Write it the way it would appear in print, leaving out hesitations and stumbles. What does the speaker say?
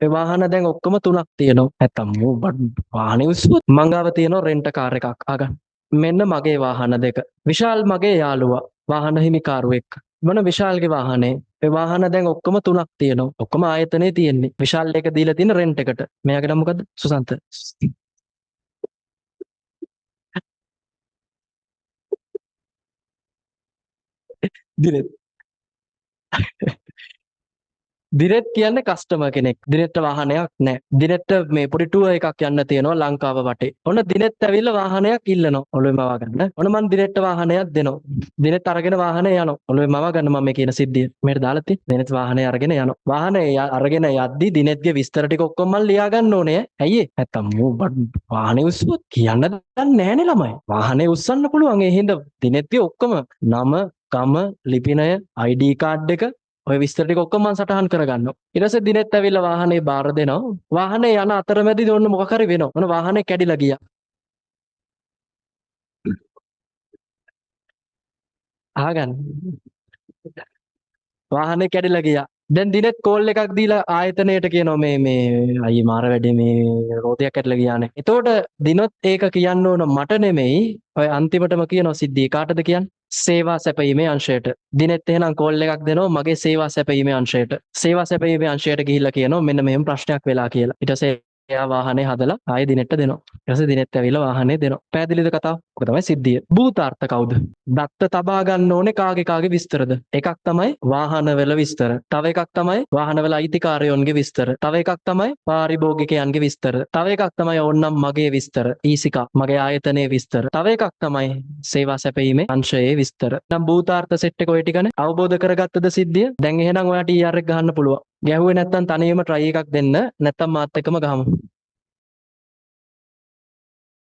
ඒ වාහන දැන් ඔක්කොම තුනක් තියෙනවා. නැත්තම් වාහනේ උස්සුවොත් මං ගාව තියෙනවා රෙන්ට් කාර් එකක් අගන්න. මෙන්න මගේ වාහන දෙක. විශාල් මගේ යාළුවා වාහන හිමිකාරු එක්ක. මොන විශාල්ගේ වාහනේ? ඒ වාහන දැන් ඔක්කොම තුනක් තියෙනවා. ඔක්කොම ආයතනයේ තියෙන්නේ. විශාල් එක දීලා තියෙන රෙන්ට් එකට. මෙයාගේ නම මොකද්ද? සුසන්ත. දිනෙත්. දිනෙත් කියන්නේ කස්ටමර් කෙනෙක්. දිනෙත්ට වාහනයක් නැහැ. දිනෙත්ට මේ පොඩි ටුවර් එකක් යන්න තියෙනවා ලංකාව වටේ. ඔන්න දිනෙත් ඇවිල්ලා වාහනයක් ඉල්ලනවා. ඔළුවේ මවා ගන්න. ඔන්න මං දිනෙත්ට වාහනයක් දෙනවා. දිනෙත් අරගෙන වාහනේ යනවා. ඔළුවේ මවා ගන්න මම මේ කියන සිද්ධිය. මේකට දාලා තියෙන්නේ. දිනෙත් වාහනේ අරගෙන යනවා. අරගෙන යද්දි දිනෙත්ගේ විස්තර ටික ඔක්කොම මං ලියා ගන්න ඕනේ. ඇයි ඒ? නැත්තම් වාහනේ උස්සුවොත් කියන්න දන්නේ නැහනේ ළමයි. වාහනේ උස්සන්න පුළුවන්. ඒ හින්දා දිනෙත්ගේ ඔක්කොම නම, ගම, ලිපිනය, ID කාඩ් එක ඔය විස්තර ටික ඔක්කොම මම සටහන් කරගන්නවා. ඊට පස්සේ දිනෙත් ඇවිල්ලා වාහනේ බාර දෙනවා. වාහනේ යන අතරමැදි ඔන්න මොකක් හරි වෙනවා. ඔන්න වාහනේ කැඩිලා ගියා. අහගන්න. වාහනේ කැඩිලා ගියා. දැන් දිනෙත් කෝල් එකක් දීලා ආයතනයට කියනවා මේ අයියේ මාර වැඩේ මේ රෝදයක් කැඩලා ගියානේ. එතකොට දිනොත් ඒක කියන්න ඕන මට නෙමෙයි. ඔය අන්තිමටම කියනවා සිද්ධිය කාටද කියන්නේ? සේවා සැපයීමේ අංශයට. දිනෙත් එහෙනම් කෝල් එකක් දෙනවා මගේ සේවා සැපයීමේ අංශයට. සේවා සැපයීමේ අංශයට ගිහිල්ලා කියනවා මෙන්න මෙහෙම ප්‍රශ්නයක් වෙලා කියලා. ඊට පස්සේ එයා වාහනේ හදලා ආයෙ දිනෙට්ට දෙනවා. ඊට පස්සේ දිනෙත් ඇවිල්ලා වාහනේ දෙනවා. පැහැදිලිද කතාව? ඔක තමයි සිද්ධිය. භූතාර්ථ කවුද? දත්ත තබා ගන්න ඕනේ කාගේ විස්තරද? එකක් තමයි වාහනවල විස්තර. තව එකක් තමයි වාහනවල අයිතිකාරයන්ගේ විස්තර. තව එකක් තමයි පාරිභෝගිකයන්ගේ විස්තර. තව එකක් තමයි ඕන්නම් මගේ විස්තර. ඊසිකා මගේ ආයතනයේ විස්තර. තව එකක් තමයි සේවා සැපයීමේ අංශයේ විස්තර. නම් භූතාර්ථ සෙට් එක ඔය ටිකනේ අවබෝධ කරගත්තද සිද්ධිය? දැන් එහෙනම් ඔයාට ER එක ගහන්න පුළුවන්. ගැහුවේ නැත්තම් තනියම try එකක් දෙන්න නැත්තම් මාත් එක්කම ගහමු.